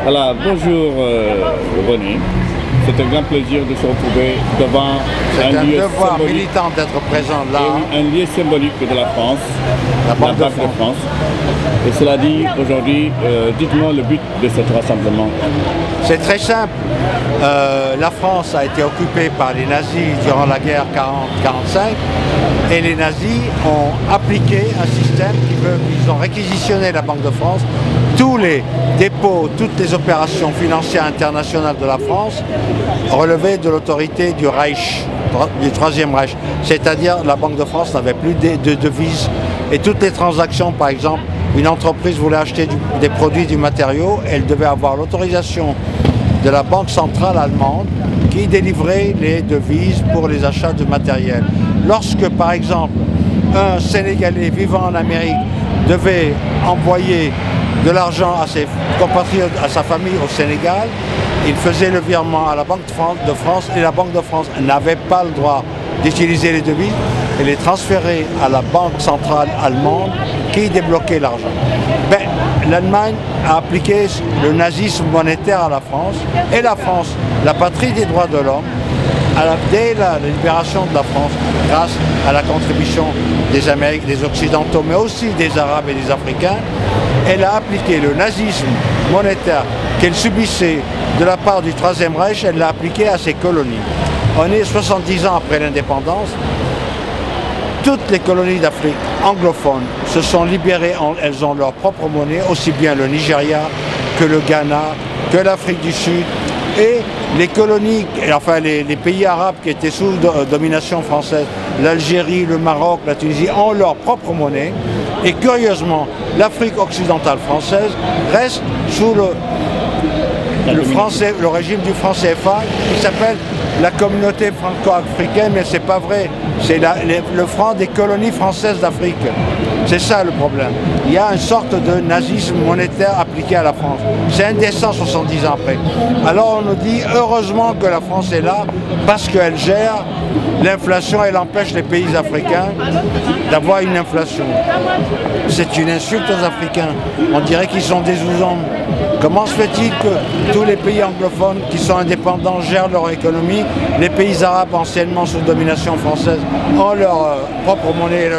Voilà, bonjour René. C'est un grand plaisir de se retrouver devant un lieu devoir symbolique. militant d'être présent là. Et un lieu symbolique de la France, La Banque de France. Et cela dit, aujourd'hui, dites-moi le but de ce rassemblement. C'est très simple. La France a été occupée par les nazis durant la guerre 40-45 et les nazis ont appliqué un système ils ont réquisitionné la Banque de France. Tous les dépôts, toutes les opérations financières internationales de la France relevaient de l'autorité du Reich, du Troisième Reich. C'est-à-dire la Banque de France n'avait plus de devises et toutes les transactions, par exemple, une entreprise voulait acheter des produits, du matériau, elle devait avoir l'autorisation de la Banque centrale allemande qui délivrait les devises pour les achats de matériel. Lorsque, par exemple, un Sénégalais vivant en Amérique devait envoyer de l'argent à ses compatriotes, à sa famille au Sénégal, il faisait le virement à la Banque de France et la Banque de France n'avait pas le droit d'utiliser les devises et les transférer à la Banque centrale allemande qui débloquait l'argent. L'Allemagne a appliqué le nazisme monétaire à la France et la France, la patrie des droits de l'homme, dès la libération de la France, grâce à la contribution des Américains, des Occidentaux, mais aussi des Arabes et des Africains, elle a appliqué le nazisme monétaire qu'elle subissait de la part du Troisième Reich, elle l'a appliqué à ses colonies. On est 70 ans après l'indépendance. Toutes les colonies d'Afrique anglophones se sont libérées, elles ont leur propre monnaie, aussi bien le Nigeria que le Ghana, que l'Afrique du Sud. Et les colonies, enfin les pays arabes qui étaient sous domination française, l'Algérie, le Maroc, la Tunisie, ont leur propre monnaie. Et curieusement, l'Afrique occidentale française reste sous le régime du franc CFA qui s'appelle la communauté franco-africaine, mais c'est pas vrai. C'est le franc des colonies françaises d'Afrique. C'est ça le problème. Il y a une sorte de nazisme monétaire appliqué à la France. C'est indécent 70 ans après. Alors on nous dit heureusement que la France est là parce qu'elle gère l'inflation, elle empêche les pays africains d'avoir une inflation. C'est une insulte aux Africains. On dirait qu'ils sont des sous-hommes. Comment se fait-il que tous les pays anglophones qui sont indépendants gèrent leur économie, les pays arabes anciennement sous domination française ont leur propre monnaie et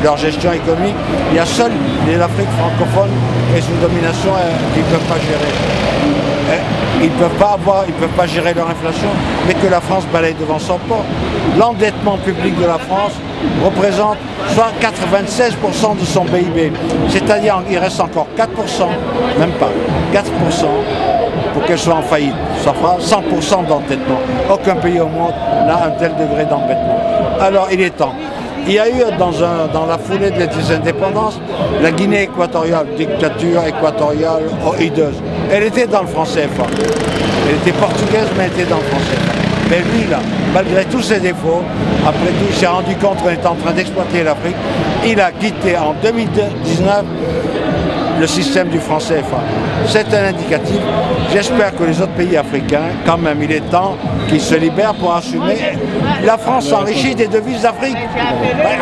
leur gestion économique? Il y a seul l'Afrique francophone qui est sous domination qui ne peuvent pas gérer. Ils ne peuvent pas gérer leur inflation, mais que la France balaye devant son port. L'endettement public de la France représente soit 96% de son PIB. C'est-à-dire qu'il reste encore 4%, même pas, 4% pour qu'elle soit en faillite. Ça fera 100% d'endettement. Aucun pays au monde n'a un tel degré d'endettement. Alors il est temps. Il y a eu dans la foulée des indépendances, la Guinée équatoriale, dictature équatoriale hideuse. Elle était dans le franc CFA. Elle était portugaise, mais elle était dans le franc CFA. Mais lui, là, malgré tous ses défauts, après tout, il s'est rendu compte qu'on était en train d'exploiter l'Afrique. Il a quitté en 2019 le système du franc CFA. C'est un indicatif. J'espère que les autres pays africains, quand même, il est temps qu'ils se libèrent pour assumer. La France s'enrichit des devises d'Afrique.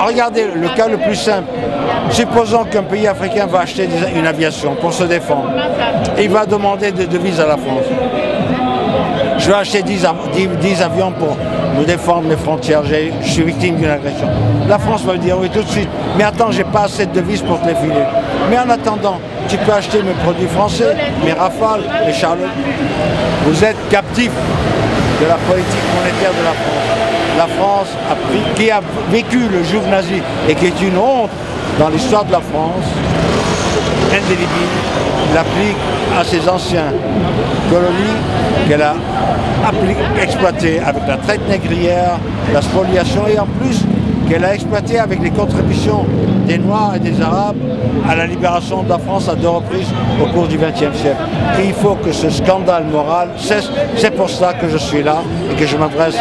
Regardez le cas le plus simple. Supposons qu'un pays africain va acheter une aviation pour se défendre. Il va demander des devises à la France. Je vais acheter 10 avions pour me défendre mes frontières, je suis victime d'une agression. La France va me dire oui tout de suite, mais attends, j'ai pas assez de devises pour te les filer. Mais en attendant, tu peux acheter mes produits français, mes Rafales, mes Charlotte. Vous êtes captif de la politique monétaire de la France. La France qui a vécu le joug nazi et qui est une honte dans l'histoire de la France, indélébile, l'applique à ses anciens colonies qu'elle a exploité avec la traite négrière, la spoliation et en plus qu'elle a exploité avec les contributions des Noirs et des Arabes à la libération de la France à 2 reprises au cours du XXe siècle. Et il faut que ce scandale moral cesse. C'est pour cela que je suis là et que je m'adresse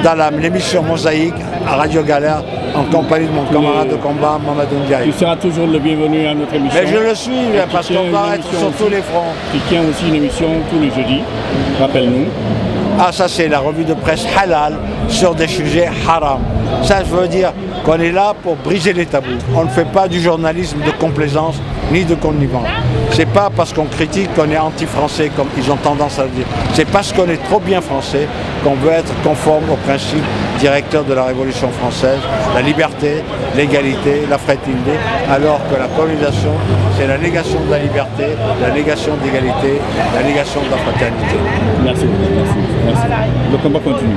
dans l'émission Mosaïque à Radio Galère en compagnie de mon camarade de combat, Mamadou Ndiaye. Tu seras toujours le bienvenu à notre émission. Mais je le suis, parce qu'on va être sur tous les fronts. Tu tiens aussi une émission tous les jeudis, rappelle-nous. Ah, ça c'est la revue de presse halal sur des sujets haram. Ça veut dire qu'on est là pour briser les tabous. On ne fait pas du journalisme de complaisance, ni de connivence. C'est pas parce qu'on critique qu'on est anti-français, comme ils ont tendance à le dire. C'est parce qu'on est trop bien français qu'on veut être conforme aux principes directeurs de la Révolution française, la liberté, l'égalité, la fraternité, alors que la colonisation, c'est la négation de la liberté, la négation de l'égalité, la négation de la fraternité. Merci, merci, merci. Le combat continue.